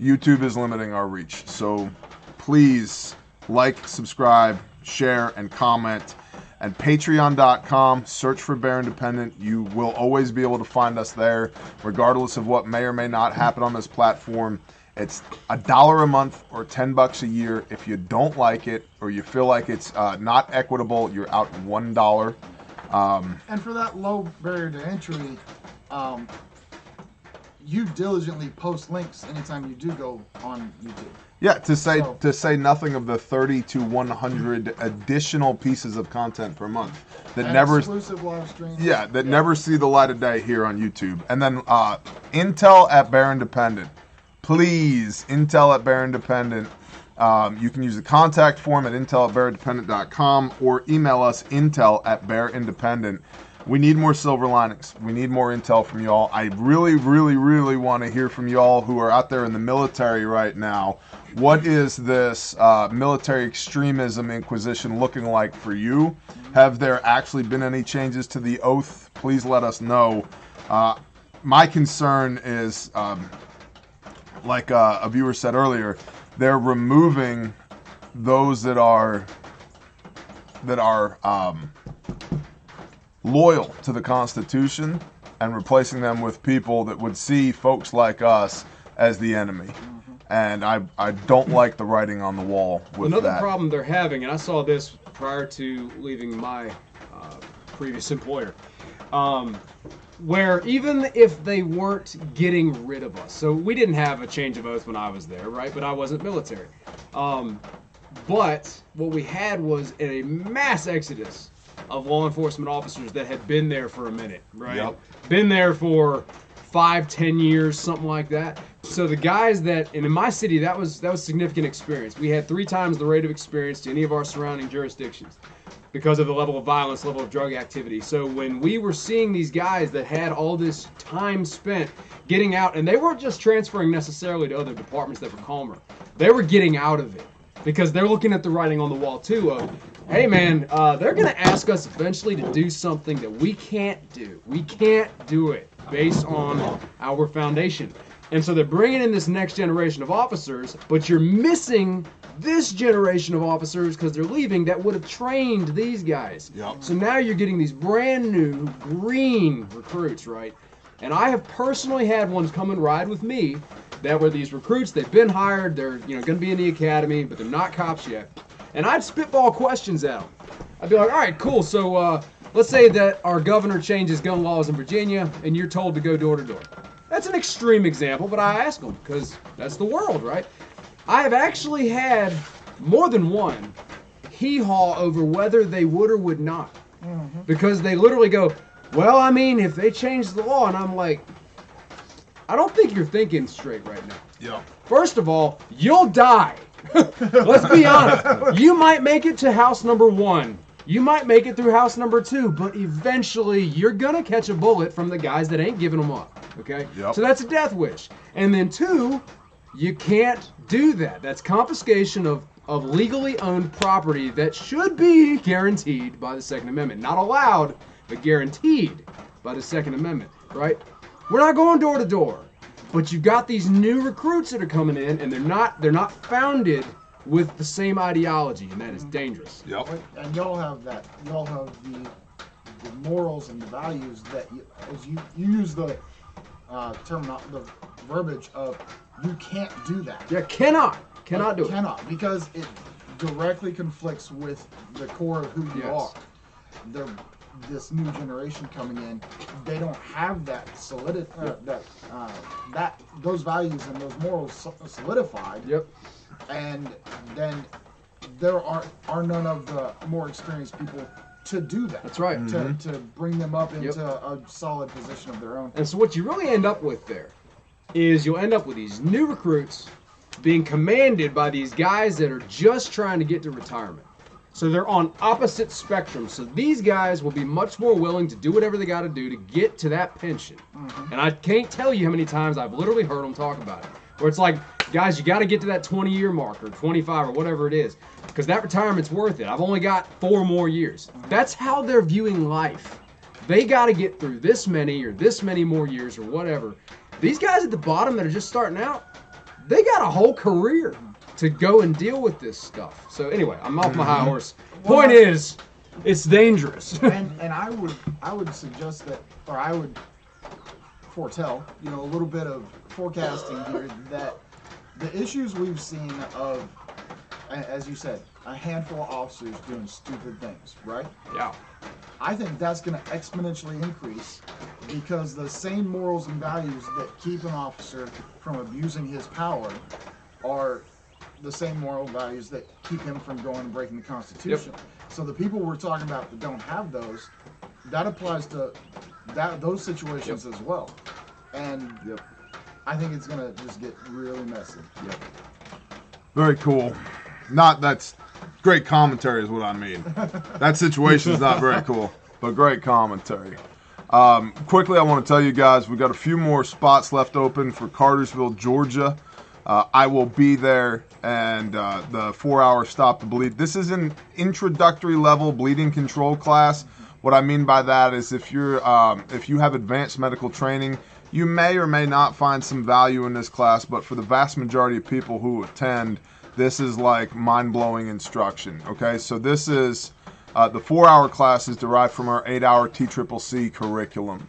YouTube is limiting our reach. So please like, subscribe, share, and comment. And patreon.com, search for Bear Independent. You will always be able to find us there, regardless of what may or may not happen on this platform. It's $1 a month or $10 a year. If you don't like it or you feel like it's not equitable, you're out $1. And for that low barrier to entry, you diligently post links anytime you do go on YouTube. Yeah, to say nothing of the 30 to 100 additional pieces of content per month that And never exclusive live streams. Yeah, that never see the light of day here on YouTube. And then Intel at Bear Independent. Please, Intel at Bear Independent. You can use the contact form at intel@bearindependent.com or email us intel@bearindependent. We need more silver linings. We need more intel from y'all. I really, really, really want to hear from y'all who are out there in the military right now. What is this military extremism inquisition looking like for you? Have there actually been any changes to the oath? Please let us know. My concern is, like a viewer said earlier, they're removing those that are loyal to the Constitution and replacing them with people that would see folks like us as the enemy. And I don't like the writing on the wall with Another that. problem they're having, and I saw this prior to leaving my previous employer, where even if they weren't getting rid of us, so we didn't have a change of oath when I was there, right? But I wasn't military. But what we had was a mass exodus of law enforcement officers that had been there for a minute, right? Yep. Been there for 5-10 years, something like that. So the guys that, and in my city, that was significant experience. We had 3 times the rate of experience to any of our surrounding jurisdictions because of the level of violence, level of drug activity. So when we were seeing these guys that had all this time spent getting out, and they weren't just transferring necessarily to other departments that were calmer, they were getting out of it because they're looking at the writing on the wall too of, hey man, they're going to ask us eventually to do something that we can't do. We can't do it based on our foundation. And so they're bringing in this next generation of officers, but you're missing this generation of officers because they're leaving that would have trained these guys. Yep. So now you're getting these brand new green recruits, right? And I have personally had ones come and ride with me that were these recruits. They've been hired. They're going to be in the academy, but they're not cops yet. And I'd spitball questions at them. I'd be like, all right, cool. So let's say that our governor changes gun laws in Virginia and you're told to go door to door. That's an extreme example, but I ask them because that's the world, right? I have actually had more than one hee-haw over whether they would or would not. Mm-hmm. Because they literally go, well, I mean, if they change the law, and I'm like, I don't think you're thinking straight right now. Yeah. First of all, you'll die. Let's be honest. You might make it to house number 1. You might make it through house number 2, but eventually you're gonna catch a bullet from the guys that ain't giving them up. Okay? Yep. So that's a death wish. And then 2, you can't do that. That's confiscation of legally owned property that should be guaranteed by the Second Amendment. Not allowed, but guaranteed by the Second Amendment, right? We're not going door to door. But you've got these new recruits that are coming in, and they're not founded with the same ideology, and that is dangerous. Yep. And y'all have that. Y'all have the morals and the values that as you use the the verbiage of you can't do that. Yeah, cannot do it. Cannot, because it directly conflicts with the core of who you are. This new generation coming in, they don't have that those values and those morals solidified. Yep. And then there are none of the more experienced people to do that. That's right. To bring them up into a solid position of their own. And so what you really end up with there is you'll end up with these new recruits being commanded by these guys that are just trying to get to retirement. So they're on opposite spectrums. So these guys will be much more willing to do whatever they got to do to get to that pension. Mm-hmm. And I can't tell you how many times I've literally heard them talk about it. Where it's like, guys, you got to get to that 20-year mark or 25 or whatever it is. Because that retirement's worth it. I've only got 4 more years. That's how they're viewing life. They got to get through this many or this many more years or whatever. These guys at the bottom that are just starting out, they got a whole career to go and deal with this stuff. So anyway, I'm off my high horse. Point is, it's dangerous. and I would suggest that, or I would foretell, a little bit of forecasting here, that the issues we've seen of, as you said, a handful of officers doing stupid things, right? Yeah. I think that's going to exponentially increase because the same morals and values that keep an officer from abusing his power are the same moral values that keep him from going and breaking the Constitution. So the people we're talking about that don't have those, that applies to those situations as well. And I think it's going to just get really messy. Very cool. That's great commentary is what I mean. That situation is not very cool, but great commentary. Quickly, I want to tell you guys, we've got a few more spots left open for Cartersville, Georgia. I will be there, and the 4-hour Stop the Bleed. This is an introductory level bleeding control class. What I mean by that is if you have advanced medical training, you may or may not find some value in this class, but for the vast majority of people who attend, this is like mind-blowing instruction. Okay, so this is the 4-hour class is derived from our 8-hour TCCC curriculum.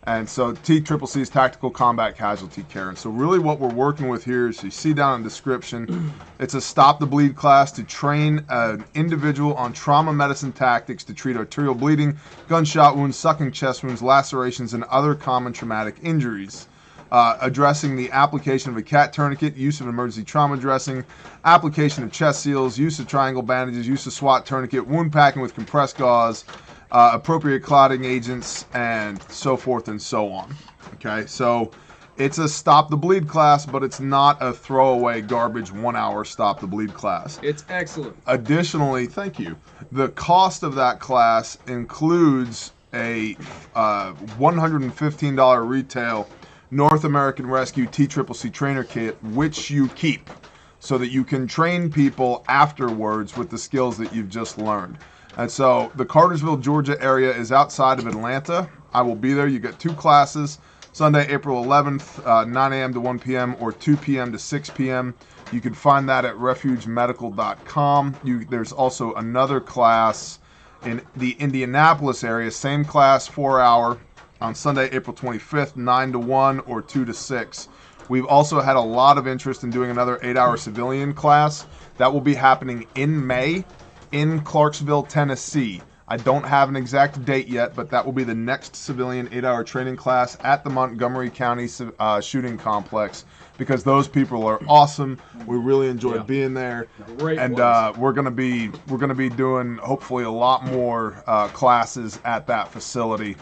And so TCCC is Tactical Combat Casualty Care. And so really what we're working with here is, you see down in the description, it's a Stop the Bleed class to train an individual on trauma medicine tactics to treat arterial bleeding, gunshot wounds, sucking chest wounds, lacerations, and other common traumatic injuries. Addressing the application of a CAT tourniquet, use of emergency trauma dressing, application of chest seals, use of triangle bandages, use of SWAT tourniquet, wound packing with compressed gauze, appropriate clotting agents, and so forth and so on. Okay, so it's a Stop the Bleed class, but it's not a throwaway garbage 1-hour Stop the Bleed class. It's excellent. Additionally, thank you. The cost of that class includes a $115 retail North American Rescue TCCC trainer kit, which you keep so that you can train people afterwards with the skills that you've just learned. And so the Cartersville, Georgia area is outside of Atlanta. I will be there. You get 2 classes, Sunday, April 11th, 9 a.m. to 1 p.m. or 2 p.m. to 6 p.m. You can find that at refugemedical.com. There's also another class in the Indianapolis area, same class, 4-hour, on Sunday, April 25th, 9 to 1 or 2 to 6. We've also had a lot of interest in doing another 8-hour civilian class. That will be happening in May in Clarksville, Tennessee. I don't have an exact date yet, but that will be the next civilian 8-hour training class at the Montgomery County shooting complex, because those people are awesome. We really enjoy being there. Great and we're gonna be doing hopefully a lot more classes at that facility.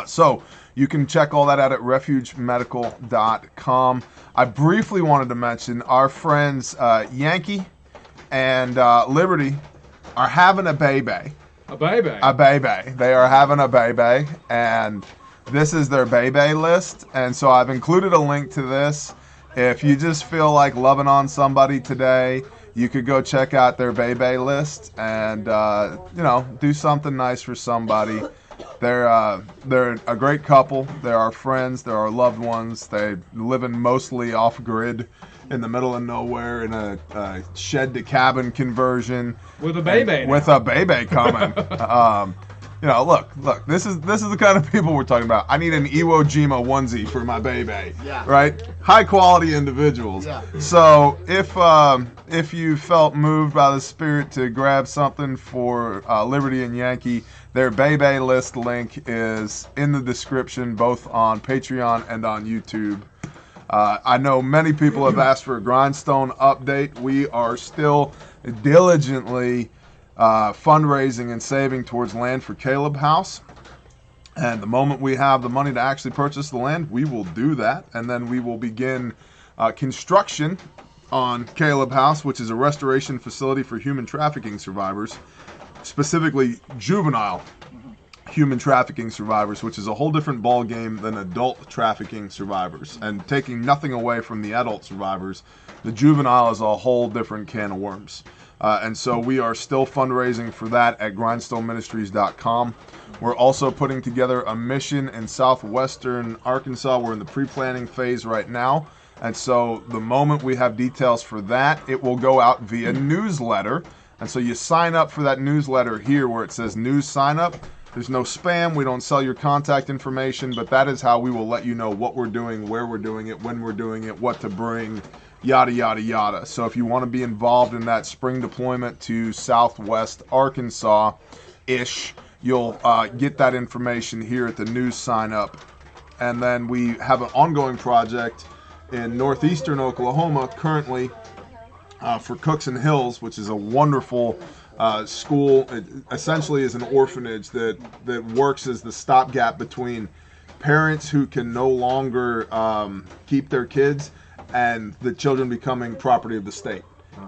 So you can check all that out at refugemedical.com. I briefly wanted to mention our friends Yankee and Liberty are having a baby. A baby. A baby. They are having a baby, and this is their baby list. And so I've included a link to this. If you just feel like loving on somebody today, you could go check out their baby list and do something nice for somebody. They're a great couple. They're our friends. They're our loved ones. They're living mostly off grid in the middle of nowhere in a shed to cabin conversion with a baby. With a baby coming. Look. This is the kind of people we're talking about. I need an Iwo Jima onesie for my baby. Yeah. Right. High quality individuals. Yeah. So if you felt moved by the spirit to grab something for Liberty and Yankee, their baby list link is in the description, both on Patreon and on YouTube. I know many people have asked for a Grindstone update. We are still diligently fundraising and saving towards land for Caleb House. And the moment we have the money to actually purchase the land, we will do that. And then we will begin construction on Caleb House, which is a restoration facility for human trafficking survivors, specifically juvenile human trafficking survivors, which is a whole different ball game than adult trafficking survivors. And taking nothing away from the adult survivors, the juvenile is a whole different can of worms. And so we are still fundraising for that at grindstoneministries.com. We're also putting together a mission in southwestern Arkansas. We're in the pre-planning phase right now. And so the moment we have details for that, it will go out via newsletter. And so you sign up for that newsletter here where it says news sign up. There's no spam. We don't sell your contact information, but that is how we will let you know what we're doing, where we're doing it, when we're doing it, what to bring, yada, yada, yada. So if you want to be involved in that spring deployment to southwest Arkansas-ish, you'll get that information here at the news sign up. And then we have an ongoing project in northeastern Oklahoma currently for Cooks and Hills, which is a wonderful school. It essentially is an orphanage that works as the stopgap between parents who can no longer keep their kids and the children becoming property of the state.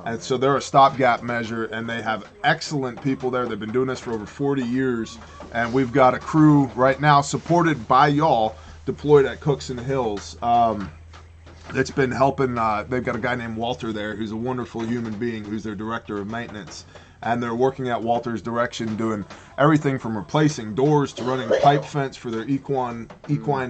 And so they're a stopgap measure, and they have excellent people there. They've been doing this for over 40 years, and we've got a crew right now supported by y'all deployed at Cooks and Hills. That's been helping. They've got a guy named Walter there who's a wonderful human being who's their director of maintenance. And they're working at Walter's direction, doing everything from replacing doors to running pipe fence for their equine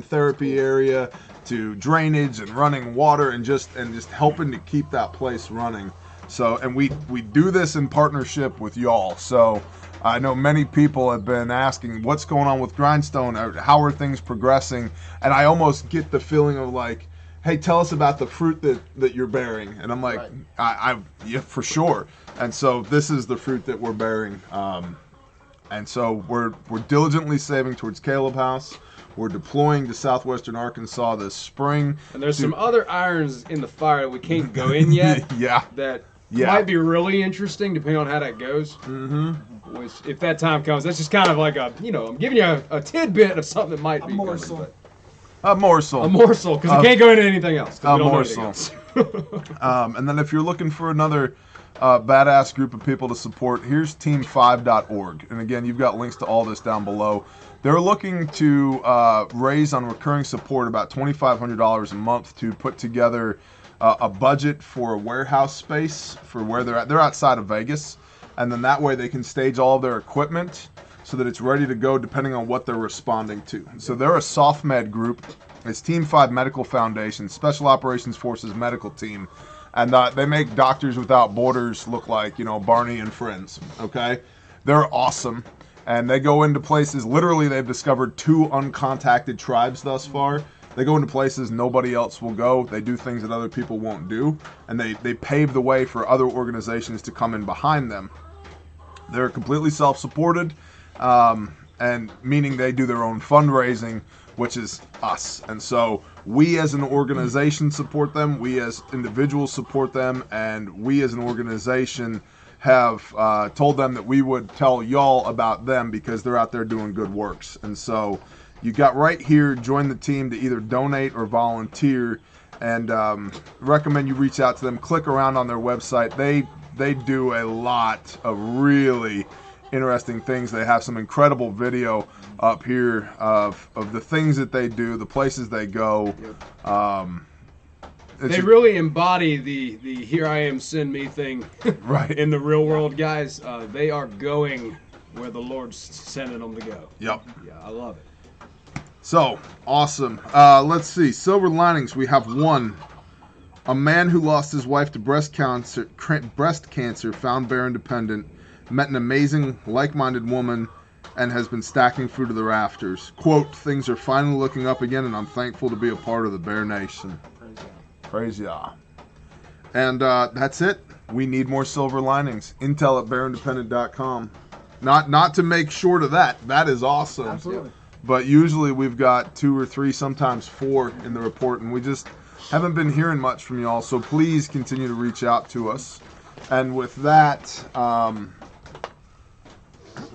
therapy area to drainage and running water and just helping to keep that place running. So, and we do this in partnership with y'all. So I know many people have been asking what's going on with Grindstone, or how are things progressing, and I almost get the feeling of like, hey, tell us about the fruit that you're bearing. And I'm like, right. Yeah, for sure. And so this is the fruit that we're bearing. And so we're diligently saving towards Caleb House. We're deploying to southwestern Arkansas this spring. And there's some other irons in the fire that we can't go in yet. Yeah. That might be really interesting depending on how that goes. Mm-hmm. Which, if that time comes, that's just kind of like I'm giving you a tidbit of something that might be morsel. coming. A morsel. A morsel, because it can't go into anything else. A morsel. And then if you're looking for another badass group of people to support, here's team5.org. And again, you've got links to all this down below. They're looking to raise on recurring support about $2,500 a month to put together a budget for a warehouse space for where they're at. They're outside of Vegas. And then that way they can stage all of their equipment so that it's ready to go depending on what they're responding to. So they're a SOFMED group. It's Team 5 Medical Foundation, Special Operations Forces Medical Team. And they make Doctors Without Borders look like, Barney and Friends, okay? They're awesome. And they go into places, literally they've discovered 2 uncontacted tribes thus far. They go into places nobody else will go. They do things that other people won't do. And they pave the way for other organizations to come in behind them. They're completely self-supported, and meaning they do their own fundraising, which is us. And so we as an organization support them, we as individuals support them, and we as an organization have told them that we would tell y'all about them because they're out there doing good works. And so you got right here, join the team to either donate or volunteer, and recommend you reach out to them. Click around on their website. They do a lot of really interesting things. They have some incredible video up here of the things that they do, the places they go. They really embody the "here I am, send me" thing right in the real world, guys. They are going where the Lord's sending them to go. Yep. Yeah, I love it. So awesome. Let's see. Silver linings. We have one. A man who lost his wife to breast cancer found bear independent, met an amazing, like-minded woman, and has been stacking food to the rafters. Quote, things are finally looking up again, and I'm thankful to be a part of the Bear Nation. Praise Yah. And that's it. We need more silver linings. Intel at bearindependent.com. Not to make short of that. That is awesome. Absolutely. But usually we've got 2 or 3, sometimes 4 in the report, and we just haven't been hearing much from y'all, so please continue to reach out to us. And with that,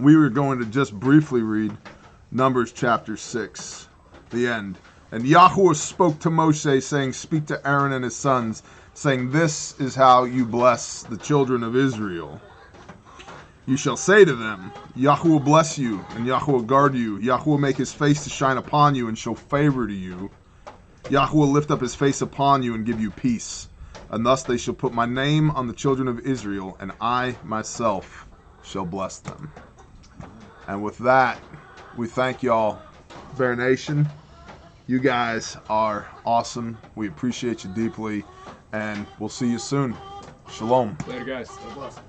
we were going to just briefly read Numbers chapter 6, the end. And Yahuwah spoke to Moshe, saying, speak to Aaron and his sons, saying, this is how you bless the children of Israel. You shall say to them, Yahuwah bless you, and Yahuwah guard you. Yahuwah make his face to shine upon you, and show favor to you. Yahuwah lift up his face upon you and give you peace. And thus they shall put my name on the children of Israel, and I myself shall bless them. And with that, we thank y'all, Bear Nation. You guys are awesome. We appreciate you deeply, and we'll see you soon. Shalom. Later, guys. God bless.